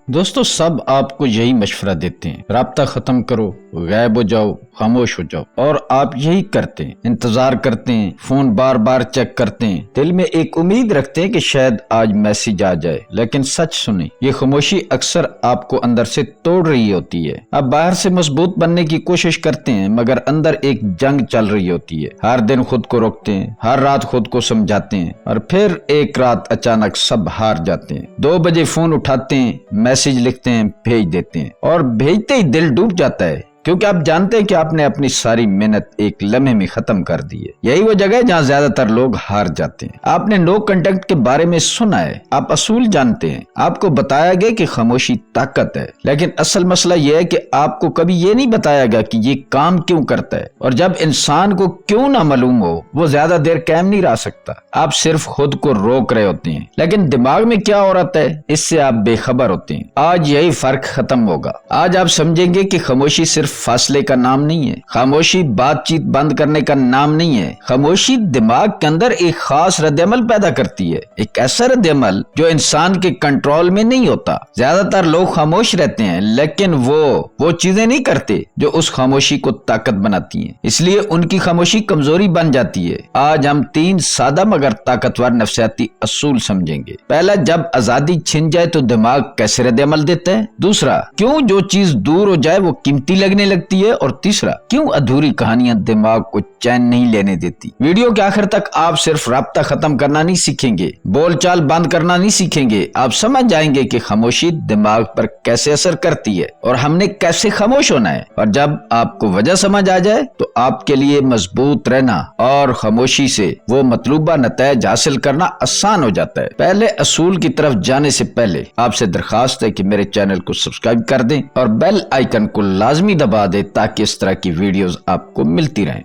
دوستو سب آپ کو یہی مشورہ دیتے ہیں، رابطہ ختم کرو، غائب ہو جاؤ، خاموش ہو جاؤ، اور آپ یہی کرتے ہیں، انتظار کرتے ہیں، فون بار بار چیک کرتے ہیں، دل میں ایک امید رکھتے ہیں کہ شاید آج میسج آ جائے، لیکن سچ سنیں، یہ خاموشی اکثر آپ کو اندر سے توڑ رہی ہوتی ہے۔ آپ باہر سے مضبوط بننے کی کوشش کرتے ہیں مگر اندر ایک جنگ چل رہی ہوتی ہے۔ ہر دن خود کو روکتے ہیں، ہر رات خود کو سمجھاتے ہیں، اور پھر ایک رات اچانک سب ہار جاتے ہیں۔ 2 بجے فون اٹھاتے ہیں، میسج لکھتے ہیں، بھیج دیتے ہیں، اور بھیجتے ہی دل ڈوب جاتا ہے، کیونکہ آپ جانتے ہیں کہ آپ نے اپنی ساری محنت ایک لمحے میں ختم کر دی ہے۔ یہی وہ جگہ ہے جہاں زیادہ تر لوگ ہار جاتے ہیں۔ آپ نے نو کنٹیکٹ کے بارے میں سنا ہے، آپ اصول جانتے ہیں، آپ کو بتایا گیا کہ خاموشی طاقت ہے، لیکن اصل مسئلہ یہ ہے کہ آپ کو کبھی یہ نہیں بتایا گیا کہ یہ کام کیوں کرتا ہے، اور جب انسان کو کیوں نہ معلوم ہو وہ زیادہ دیر قائم نہیں رہ سکتا۔ آپ صرف خود کو روک رہے ہوتے ہیں، لیکن دماغ میں کیا ہو رہا ہے اس سے آپ بے خبر ہوتے ہیں۔ آج یہی فرق ختم ہوگا۔ آج آپ سمجھیں گے کہ خاموشی صرف فاصلے کا نام نہیں ہے، خاموشی بات چیت بند کرنے کا نام نہیں ہے، خاموشی دماغ کے اندر ایک خاص رد عمل پیدا کرتی ہے، ایک ایسا رد عمل جو انسان کے کنٹرول میں نہیں ہوتا۔ زیادہ تر لوگ خاموش رہتے ہیں لیکن وہ چیزیں نہیں کرتے جو اس خاموشی کو طاقت بناتی ہیں، اس لیے ان کی خاموشی کمزوری بن جاتی ہے۔ آج ہم 3 سادہ مگر طاقتور نفسیاتی اصول سمجھیں گے۔ پہلا، جب آزادی چھن جائے تو دماغ کیسے رد عمل دیتا ہے؟ دوسرا، کیوں جو چیز دور ہو جائے وہ قیمتی لگنے لگتی ہے؟ اور تیسرا، کیوں ادھوری کہانیاں دماغ کو چین نہیں لینے دیتی؟ ویڈیو کے آخر تک آپ صرف رابطہ ختم کرنا نہیں سیکھیں گے، بول چال بند کرنا نہیں سیکھیں گے، آپ سمجھ جائیں گے کہ خاموشی دماغ پر کیسے اثر کرتی ہے اور ہم نے کیسے خاموش ہونا ہے۔ اور جب آپ کو وجہ سمجھ آ جائے تو آپ کے لیے مضبوط رہنا اور خاموشی سے وہ مطلوبہ نتائج حاصل کرنا آسان ہو جاتا ہے۔ پہلے اصول کی طرف جانے سے پہلے آپ سے درخواست ہے کہ میرے چینل کو سبسکرائب کر دیں اور بیل آئیکن کو لازمی دبا دیں تاکہ اس طرح کی ویڈیوز آپ کو ملتی رہیں۔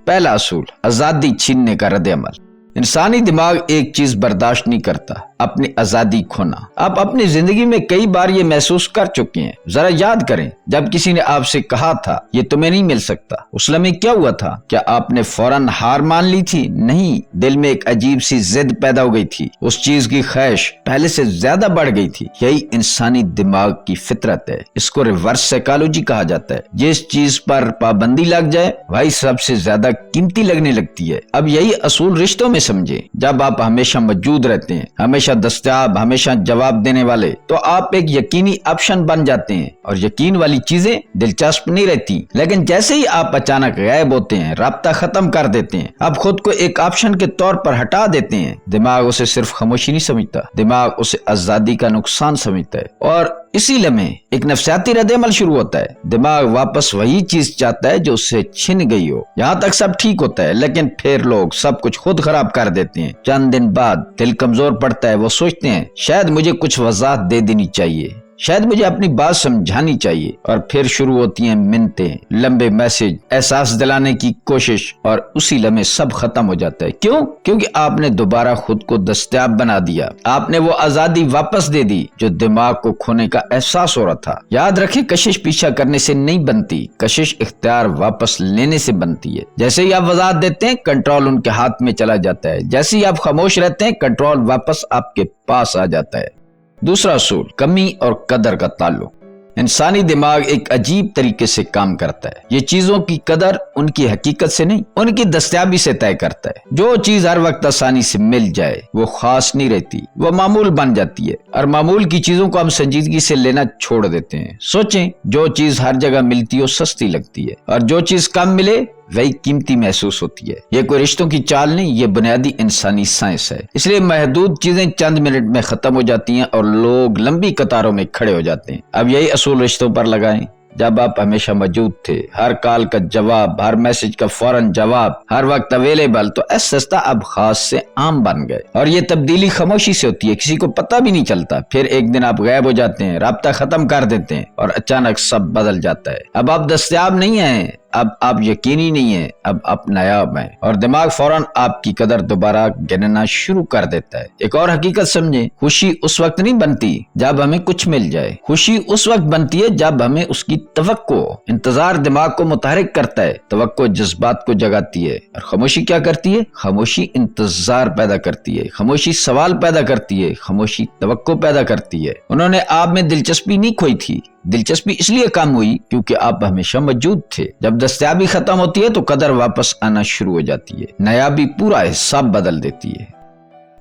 پہلا اصول، آزادی چھیننے کا رد عمل۔ انسانی دماغ ایک چیز برداشت نہیں کرتا، اپنی آزادی کھونا۔ آپ اپنی زندگی میں کئی بار یہ محسوس کر چکے ہیں، ذرا یاد کریں، جب کسی نے آپ سے کہا تھا یہ تمہیں نہیں مل سکتا، اس لمحے کیا ہوا تھا؟ کیا آپ نے فوراً ہار مان لی تھی؟ نہیں، دل میں ایک عجیب سی ضد پیدا ہو گئی تھی، اس چیز کی خواہش پہلے سے زیادہ بڑھ گئی تھی۔ یہی انسانی دماغ کی فطرت ہے، اس کو ریورس سائیکالوجی کہا جاتا ہے۔ جس چیز پر پابندی لگ جائے وہی سب سے زیادہ قیمتی لگنے لگتی ہے۔ اب یہی اصول رشتوں میں سمجھے، جب آپ ہمیشہ موجود رہتے ہیں، ہمیشہ دستیاب، ہمیشہ جواب دینے والے، تو آپ ایک یقینی آپشن بن جاتے ہیں، اور یقین والی چیزیں دلچسپ نہیں رہتی۔ لیکن جیسے ہی آپ اچانک غائب ہوتے ہیں، رابطہ ختم کر دیتے ہیں، آپ خود کو ایک آپشن کے طور پر ہٹا دیتے ہیں، دماغ اسے صرف خاموشی نہیں سمجھتا، دماغ اسے آزادی کا نقصان سمجھتا ہے، اور اسی لمحے ایک نفسیاتی رد عمل شروع ہوتا ہے۔ دماغ واپس وہی چیز چاہتا ہے جو اس سے چھن گئی ہو۔ یہاں تک سب ٹھیک ہوتا ہے، لیکن پھر لوگ سب کچھ خود خراب کر دیتے ہیں۔ چند دن بعد دل کمزور پڑتا ہے، وہ سوچتے ہیں شاید مجھے کچھ وضاحت دے دینی چاہیے، شاید مجھے اپنی بات سمجھانی چاہیے، اور پھر شروع ہوتی ہیں منتیں، لمبے میسج، احساس دلانے کی کوشش، اور اسی لمحے سب ختم ہو جاتا ہے۔ کیوں؟ کیونکہ آپ نے دوبارہ خود کو دستیاب بنا دیا، آپ نے وہ آزادی واپس دے دی جو دماغ کو کھونے کا احساس ہو رہا تھا۔ یاد رکھیں، کشش پیچھا کرنے سے نہیں بنتی، کشش اختیار واپس لینے سے بنتی ہے۔ جیسے ہی آپ وضاحت دیتے ہیں، کنٹرول ان کے ہاتھ میں چلا جاتا ہے، جیسے ہی آپ خاموش رہتے ہیں، کنٹرول واپس آپ کے پاس آ جاتا ہے۔ دوسرا اصول، کمی اور قدر کا تعلق۔ انسانی دماغ ایک عجیب طریقے سے کام کرتا ہے، یہ چیزوں کی قدر ان کی حقیقت سے نہیں، ان کی دستیابی سے طے کرتا ہے۔ جو چیز ہر وقت آسانی سے مل جائے وہ خاص نہیں رہتی، وہ معمول بن جاتی ہے، اور معمول کی چیزوں کو ہم سنجیدگی سے لینا چھوڑ دیتے ہیں۔ سوچیں، جو چیز ہر جگہ ملتی ہو سستی لگتی ہے، اور جو چیز کم ملے وہی قیمتی محسوس ہوتی ہے۔ یہ کوئی رشتوں کی چال نہیں، یہ بنیادی انسانی سائنس ہے۔ اس لیے محدود چیزیں چند منٹ میں ختم ہو جاتی ہیں اور لوگ لمبی قطاروں میں کھڑے ہو جاتے ہیں۔ اب یہی اصول رشتوں پر لگائیں۔ جب آپ ہمیشہ موجود تھے، ہر کال کا جواب، ہر میسج کا فوراً جواب، ہر وقت اویلیبل، تو احساس اب خاص سے عام بن گئے، اور یہ تبدیلی خاموشی سے ہوتی ہے، کسی کو پتہ بھی نہیں چلتا۔ پھر ایک دن آپ غائب ہو جاتے ہیں، رابطہ ختم کر دیتے ہیں، اور اچانک سب بدل جاتا ہے۔ اب آپ دستیاب نہیں ہیں، اب آپ یقینی نہیں ہیں، اب آپ نایاب ہیں، اور دماغ فوراً آپ کی قدر دوبارہ گننا شروع کر دیتا ہے۔ ایک اور حقیقت سمجھیں، خوشی اس وقت نہیں بنتی جب ہمیں کچھ مل جائے، خوشی اس وقت بنتی ہے جب ہمیں اس کی توقع ہو۔ انتظار دماغ کو متحرک کرتا ہے، توقع جذبات کو جگاتی ہے، اور خاموشی کیا کرتی ہے؟ خاموشی انتظار پیدا کرتی ہے، خاموشی سوال پیدا کرتی ہے، خاموشی توقع پیدا کرتی ہے۔ انہوں نے آپ میں دلچسپی نہیں کھوئی تھی، دلچسپی اس لیے کم ہوئی کیونکہ آپ ہمیشہ موجود تھے۔ جب دستیابی ختم ہوتی ہے تو قدر واپس آنا شروع ہو جاتی ہے، نایابی پورا حساب بدل دیتی ہے۔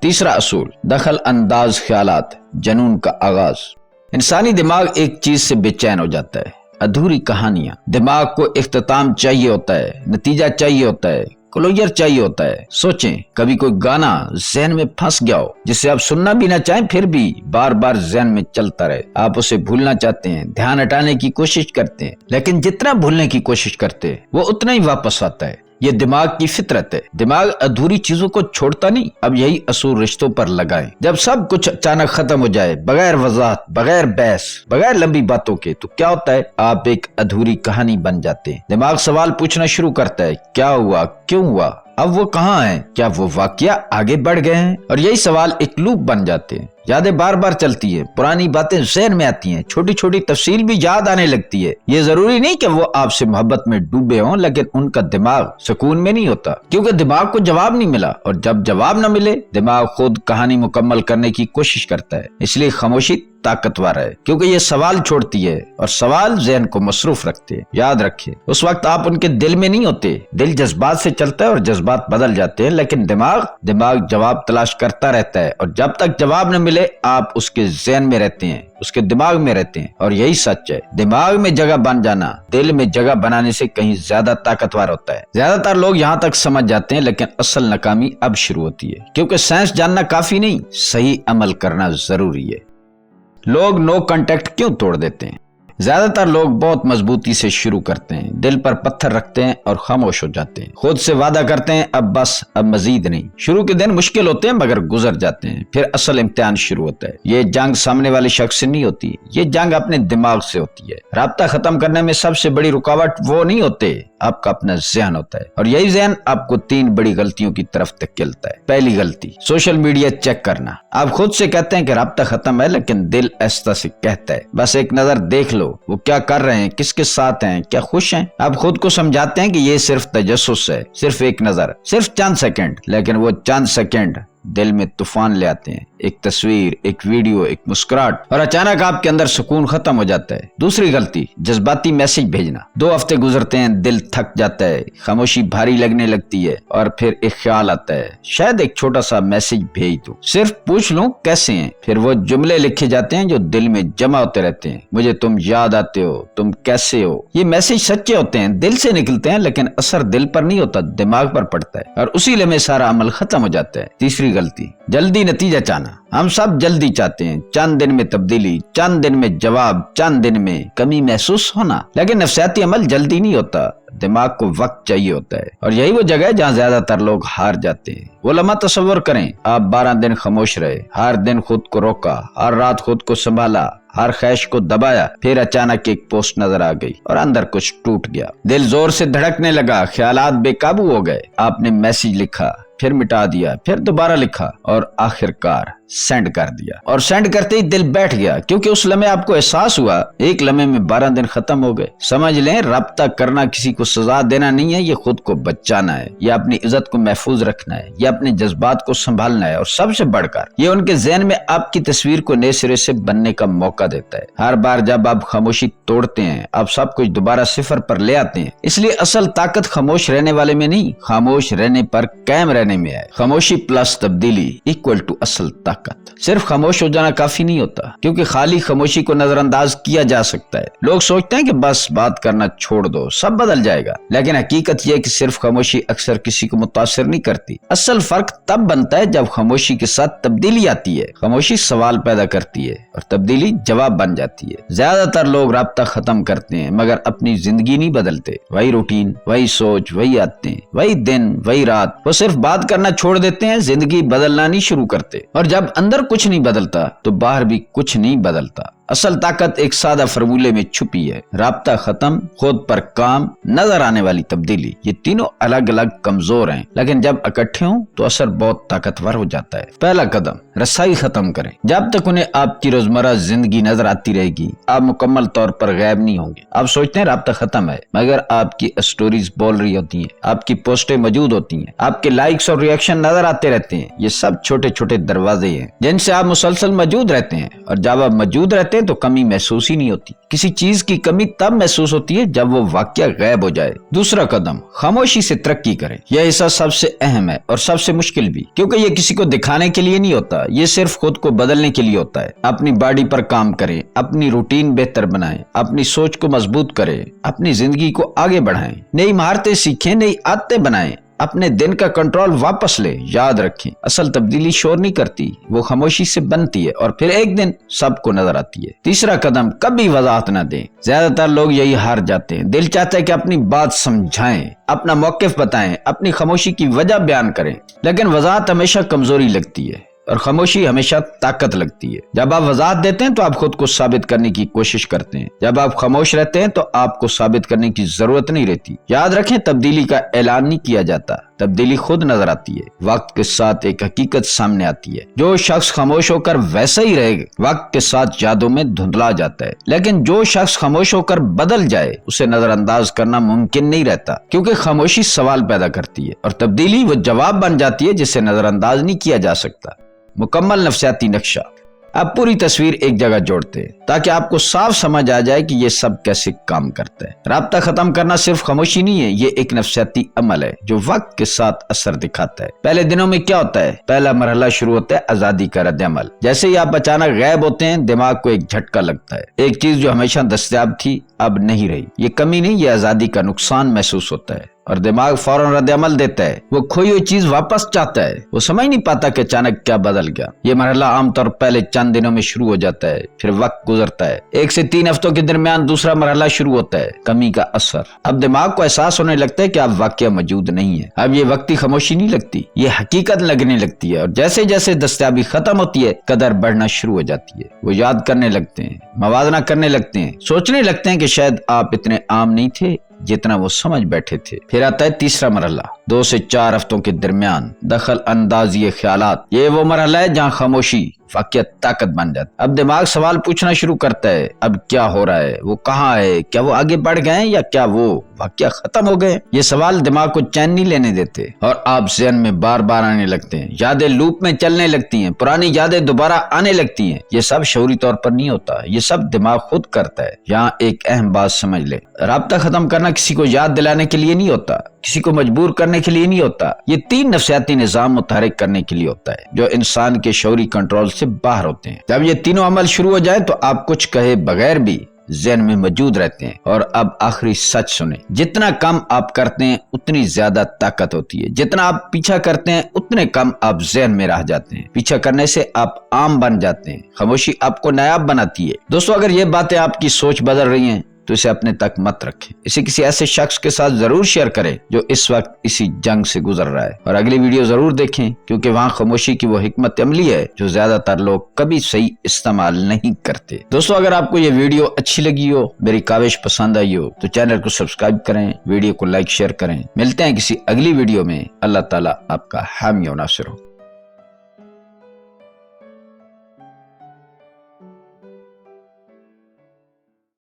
تیسرا اصول، دخل انداز خیالات، جنون کا آغاز۔ انسانی دماغ ایک چیز سے بے چین ہو جاتا ہے، ادھوری کہانیاں۔ دماغ کو اختتام چاہیے ہوتا ہے، نتیجہ چاہیے ہوتا ہے، کلوجر چاہیے ہوتا ہے۔ سوچیں، کبھی کوئی گانا ذہن میں پھنس گیا ہو جسے آپ سننا بھی نہ چاہیں پھر بھی بار بار ذہن میں چلتا رہے، آپ اسے بھولنا چاہتے ہیں، دھیان ہٹانے کی کوشش کرتے ہیں، لیکن جتنا بھولنے کی کوشش کرتے ہیں وہ اتنا ہی واپس آتا ہے۔ یہ دماغ کی فطرت ہے، دماغ ادھوری چیزوں کو چھوڑتا نہیں۔ اب یہی اصول رشتوں پر لگائیں۔ جب سب کچھ اچانک ختم ہو جائے، بغیر وضاحت، بغیر بحث، بغیر لمبی باتوں کے، تو کیا ہوتا ہے؟ آپ ایک ادھوری کہانی بن جاتے ہیں۔ دماغ سوال پوچھنا شروع کرتا ہے، کیا ہوا؟ کیوں ہوا؟ اب وہ کہاں ہیں؟ کیا وہ واقعہ آگے بڑھ گئے ہیں؟ اور یہی سوال ایک لوپ بن جاتے ہیں۔ یادیں بار بار چلتی ہے، پرانی باتیں ذہن میں آتی ہیں، چھوٹی چھوٹی تفصیل بھی یاد آنے لگتی ہے۔ یہ ضروری نہیں کہ وہ آپ سے محبت میں ڈوبے ہوں، لیکن ان کا دماغ سکون میں نہیں ہوتا، کیونکہ دماغ کو جواب نہیں ملا، اور جب جواب نہ ملے دماغ خود کہانی مکمل کرنے کی کوشش کرتا ہے۔ اس لیے خاموشی طاقتور ہے، کیونکہ یہ سوال چھوڑتی ہے، اور سوال ذہن کو مصروف رکھتے ہیں۔ یاد رکھیں، اس وقت آپ ان کے دل میں نہیں ہوتے، دل جذبات سے چلتا ہے اور جذبات بدل جاتے ہیں، لیکن دماغ جواب تلاش کرتا رہتا ہے، اور جب تک جواب نہ ملے آپ اس کے ذہن میں رہتے ہیں، اس کے دماغ میں رہتے ہیں۔ اور یہی سچ ہے، دماغ میں جگہ بن جانا دل میں جگہ بنانے سے کہیں زیادہ طاقتور ہوتا ہے۔ زیادہ تر لوگ یہاں تک سمجھ جاتے ہیں، لیکن اصل ناکامی اب شروع ہوتی ہے، کیونکہ سائنس جاننا کافی نہیں، صحیح عمل کرنا ضروری ہے۔ لوگ نو کنٹیکٹ کیوں توڑ دیتے ہیں؟ زیادہ تر لوگ بہت مضبوطی سے شروع کرتے ہیں، دل پر پتھر رکھتے ہیں اور خاموش ہو جاتے ہیں، خود سے وعدہ کرتے ہیں اب بس، اب مزید نہیں۔ شروع کے دن مشکل ہوتے ہیں مگر گزر جاتے ہیں، پھر اصل امتحان شروع ہوتا ہے۔ یہ جنگ سامنے والے شخص سے نہیں ہوتی، یہ جنگ اپنے دماغ سے ہوتی ہے۔ رابطہ ختم کرنے میں سب سے بڑی رکاوٹ وہ نہیں ہوتے، آپ کا اپنا ذہن ہوتا ہے، اور یہی ذہن آپ کو 3 بڑی غلطیوں کی طرف دھکیلتا ہے۔ پہلی غلطی، سوشل میڈیا چیک کرنا۔ آپ خود سے کہتے ہیں کہ رابطہ ختم ہے، لیکن دل ایسا سے کہتا ہے بس ایک نظر دیکھ لو، وہ کیا کر رہے ہیں، کس کے ساتھ ہیں، کیا خوش ہیں۔ آپ خود کو سمجھاتے ہیں کہ یہ صرف تجسس ہے، صرف ایک نظر، صرف چند سیکنڈ، لیکن وہ چند سیکنڈ دل میں طوفان لے آتے ہیں۔ ایک تصویر، ایک ویڈیو، ایک مسکراہٹ، اور اچانک آپ کے اندر سکون ختم ہو جاتا ہے۔ دوسری غلطی، جذباتی میسج بھیجنا۔ 2 ہفتے گزرتے ہیں، دل تھک جاتا ہے، خاموشی بھاری لگنے لگتی ہے، اور پھر ایک خیال آتا ہے شاید ایک چھوٹا سا میسج بھیج دوں، صرف پوچھ لوں کیسے ہیں۔ پھر وہ جملے لکھے جاتے ہیں جو دل میں جمع ہوتے رہتے ہیں، مجھے تم یاد آتے ہو، تم کیسے ہو۔ یہ میسج سچے ہوتے ہیں، دل سے نکلتے ہیں، لیکن اثر دل پر نہیں ہوتا، دماغ پر پڑتا ہے، اور اسی لمحے سارا عمل ختم ہو جاتا ہے۔ تیسری غلطی، جلدی نتیجہ چاہنا۔ ہم سب جلدی چاہتے ہیں، چند دن میں تبدیلی، چند دن میں جواب، چند دن میں کمی محسوس ہونا، لیکن نفسیاتی عمل جلدی نہیں ہوتا، دماغ کو وقت چاہیے ہوتا ہے، اور یہی وہ جگہ ہے جہاں زیادہ تر لوگ ہار جاتے ہیں۔ وہ لمحہ تصور کریں، آپ 12 دن خاموش رہے، ہر دن خود کو روکا، ہر رات خود کو سنبھالا، ہر خواہش کو دبایا، پھر اچانک ایک پوسٹ نظر آ گئی اور اندر کچھ ٹوٹ گیا، دل زور سے دھڑکنے لگا، خیالات بے قابو ہو گئے۔ آپ نے میسج لکھا، پھر مٹا دیا، پھر دوبارہ لکھا، اور آخر کار سینڈ کر دیا، اور سینڈ کرتے ہی دل بیٹھ گیا، کیونکہ اس لمحے آپ کو احساس ہوا ایک لمحے میں 12 دن ختم ہو گئے۔ سمجھ لیں، رابطہ کرنا کسی کو سزا دینا نہیں ہے، یہ خود کو بچانا ہے، یہ اپنی عزت کو محفوظ رکھنا ہے، یہ اپنے جذبات کو سنبھالنا ہے، اور سب سے بڑھ کر یہ ان کے ذہن میں آپ کی تصویر کو نئے سرے سے بننے کا موقع دیتا ہے۔ ہر بار جب آپ خاموشی توڑتے ہیں، آپ سب کچھ دوبارہ صفر پر لے آتے ہیں۔ اس لیے اصل طاقت خاموش رہنے والے میں نہیں، خاموش رہنے پر قائم رہنے میں ہے۔ خاموشی پلس تبدیلی اکول ٹو اصل طاقت۔ صرف خاموش ہو جانا کافی نہیں ہوتا، کیونکہ خالی خاموشی کو نظر انداز کیا جا سکتا ہے۔ لوگ سوچتے ہیں کہ بس بات کرنا چھوڑ دو، سب بدل جائے گا، لیکن حقیقت یہ ہے کہ صرف خاموشی اکثر کسی کو متاثر نہیں کرتی۔ اصل فرق تب بنتا ہے جب خاموشی کے ساتھ تبدیلی آتی ہے۔ خاموشی سوال پیدا کرتی ہے اور تبدیلی جواب بن جاتی ہے۔ زیادہ تر لوگ رابطہ ختم کرتے ہیں مگر اپنی زندگی نہیں بدلتے، وہی روٹین، وہی سوچ، وہی عادتیں، وہی دن، وہی رات۔ وہ صرف بات کرنا چھوڑ دیتے ہیں، زندگی بدلنا نہیں شروع کرتے، اور جب اندر کچھ نہیں بدلتا تو باہر بھی کچھ نہیں بدلتا۔ اصل طاقت ایک سادہ فرمولے میں چھپی ہے: رابطہ ختم، خود پر کام، نظر آنے والی تبدیلی۔ یہ تینوں الگ الگ کمزور ہیں، لیکن جب اکٹھے ہوں تو اثر بہت طاقتور ہو جاتا ہے۔ پہلا قدم، رسائی ختم کریں۔ جب تک انہیں آپ کی روزمرہ زندگی نظر آتی رہے گی، آپ مکمل طور پر غائب نہیں ہوں گے۔ آپ سوچتے ہیں رابطہ ختم ہے، مگر آپ کی اسٹوریز بول رہی ہوتی ہیں، آپ کی پوسٹیں موجود ہوتی ہیں، آپ کے لائکس اور ریاکشن نظر آتے رہتے ہیں۔ یہ سب چھوٹے چھوٹے دروازے ہیں جن سے آپ مسلسل موجود رہتے ہیں، اور جب آپ موجود رہتے ہیں تو کمی محسوس ہی نہیں ہوتی۔ کسی چیز کی کمی تب محسوس ہوتی ہے جب وہ واقعہ غائب ہو جائے۔ دوسرا قدم، خاموشی سے ترقی کریں۔ یہ حصہ سب سے اہم ہے اور سب سے مشکل بھی، کیونکہ یہ کسی کو دکھانے کے لیے نہیں ہوتا، یہ صرف خود کو بدلنے کے لیے ہوتا ہے۔ اپنی باڈی پر کام کریں، اپنی روٹین بہتر بنائیں، اپنی سوچ کو مضبوط کریں، اپنی زندگی کو آگے بڑھائیں، نئی مہارتیں سیکھیں، نئی عادتیں بنائیں، اپنے دن کا کنٹرول واپس لیں۔ یاد رکھیں، اصل تبدیلی شور نہیں کرتی، وہ خاموشی سے بنتی ہے اور پھر ایک دن سب کو نظر آتی ہے۔ تیسرا قدم، کبھی وضاحت نہ دیں۔ زیادہ تر لوگ یہی ہار جاتے ہیں۔ دل چاہتا ہے کہ اپنی بات سمجھائیں، اپنا موقف بتائیں، اپنی خاموشی کی وجہ بیان کریں، لیکن وضاحت ہمیشہ کمزوری لگتی ہے اور خاموشی ہمیشہ طاقت لگتی ہے۔ جب آپ وضاحت دیتے ہیں تو آپ خود کو ثابت کرنے کی کوشش کرتے ہیں، جب آپ خاموش رہتے ہیں تو آپ کو ثابت کرنے کی ضرورت نہیں رہتی۔ یاد رکھیں، تبدیلی کا اعلان نہیں کیا جاتا، تبدیلی خود نظر آتی ہے۔ وقت کے ساتھ ایک حقیقت سامنے آتی ہے: جو شخص خاموش ہو کر ویسا ہی رہے گا وقت کے ساتھ یادوں میں دھندلا جاتا ہے، لیکن جو شخص خاموش ہو کر بدل جائے اسے نظر انداز کرنا ممکن نہیں رہتا، کیونکہ خاموشی سوال پیدا کرتی ہے اور تبدیلی وہ جواب بن جاتی ہے جسے نظر انداز نہیں کیا جا سکتا۔ مکمل نفسیاتی نقشہ۔ اب پوری تصویر ایک جگہ جوڑتے ہیں تاکہ آپ کو صاف سمجھ آ جائے کہ یہ سب کیسے کام کرتا ہے۔ رابطہ ختم کرنا صرف خاموشی نہیں ہے، یہ ایک نفسیاتی عمل ہے جو وقت کے ساتھ اثر دکھاتا ہے۔ پہلے دنوں میں کیا ہوتا ہے؟ پہلا مرحلہ شروع ہوتا ہے آزادی کا رد عمل۔ جیسے ہی آپ اچانک غائب ہوتے ہیں، دماغ کو ایک جھٹکا لگتا ہے۔ ایک چیز جو ہمیشہ دستیاب تھی اب نہیں رہی۔ یہ کمی نہیں، یہ آزادی کا نقصان محسوس ہوتا ہے اور دماغ فوراً رد عمل دیتا ہے۔ وہ کھوئی ہوئی چیز واپس چاہتا ہے۔ وہ سمجھ نہیں پاتا کہ اچانک کیا بدل گیا۔ یہ مرحلہ عام طور پہلے چند دنوں میں شروع ہو جاتا ہے، پھر وقت گزرتا ہے۔ 1 سے 3 ہفتوں کے درمیان دوسرا مرحلہ شروع ہوتا ہے: کمی کا اثر۔ اب دماغ کو احساس ہونے لگتا ہے کہ اب واقعہ موجود نہیں ہے۔ اب یہ وقتی خاموشی نہیں لگتی، یہ حقیقت لگنے لگتی ہے، اور جیسے جیسے دستیابی ختم ہوتی ہے قدر بڑھنا شروع ہو جاتی ہے۔ وہ یاد کرنے لگتے ہیں، موازنہ کرنے لگتے ہیں، سوچنے لگتے ہیں کہ شاید آپ اتنے عام نہیں تھے جتنا وہ سمجھ بیٹھے تھے۔ پھر آتا ہے تیسرا مرحلہ، 2 سے 4 ہفتوں کے درمیان دخل اندازی خیالات۔ یہ وہ مرحلہ ہے جہاں خاموشی واقعہ طاقت بن جاتا ہے۔ اب دماغ سوال پوچھنا شروع کرتا ہے: اب کیا ہو رہا ہے؟ وہ کہاں ہے؟ کیا وہ آگے بڑھ گئے یا کیا وہ واقعہ ختم ہو گئے؟ یہ سوال دماغ کو چین نہیں لینے دیتے اور آپ ذہن میں بار بار آنے لگتے ہیں۔ یادیں لوپ میں چلنے لگتی ہیں، پرانی یادیں دوبارہ آنے لگتی ہیں۔ یہ سب شعوری طور پر نہیں ہوتا، یہ سب دماغ خود کرتا ہے۔ یہاں ایک اہم بات سمجھ لیں: رابطہ ختم کرنا کسی کو یاد دلانے کے لیے نہیں ہوتا، کسی کو مجبور کرنے کے لیے نہیں ہوتا۔ یہ 3 نفسیاتی نظام متحرک کرنے کے لیے ہوتا ہے جو انسان کے شعوری کنٹرول سے باہر ہوتے ہیں۔ جب یہ تینوں عمل شروع ہو جائے تو آپ کچھ کہے بغیر بھی ذہن میں موجود رہتے ہیں۔ اور اب آخری سچ سنیں: جتنا کم آپ کرتے ہیں اتنی زیادہ طاقت ہوتی ہے، جتنا آپ پیچھا کرتے ہیں اتنے کم آپ ذہن میں رہ جاتے ہیں۔ پیچھا کرنے سے آپ عام بن جاتے ہیں، خاموشی آپ کو نایاب بناتی ہے۔ دوستو، اگر یہ باتیں آپ کی سوچ بدل رہی ہیں تو اسے اپنے تک مت رکھیں، اسے کسی ایسے شخص کے ساتھ ضرور شیئر کریں جو اس وقت اسی جنگ سے گزر رہا ہے۔ اور اگلی ویڈیو ضرور دیکھیں، کیونکہ وہاں خاموشی کی وہ حکمت عملی ہے جو زیادہ تر لوگ کبھی صحیح استعمال نہیں کرتے۔ دوستو، اگر آپ کو یہ ویڈیو اچھی لگی ہو، میری کاوش پسند آئی ہو، تو چینل کو سبسکرائب کریں، ویڈیو کو لائک شیئر کریں۔ ملتے ہیں کسی اگلی ویڈیو میں۔ اللہ تعالیٰ آپ کا حامی و ناصر ہو۔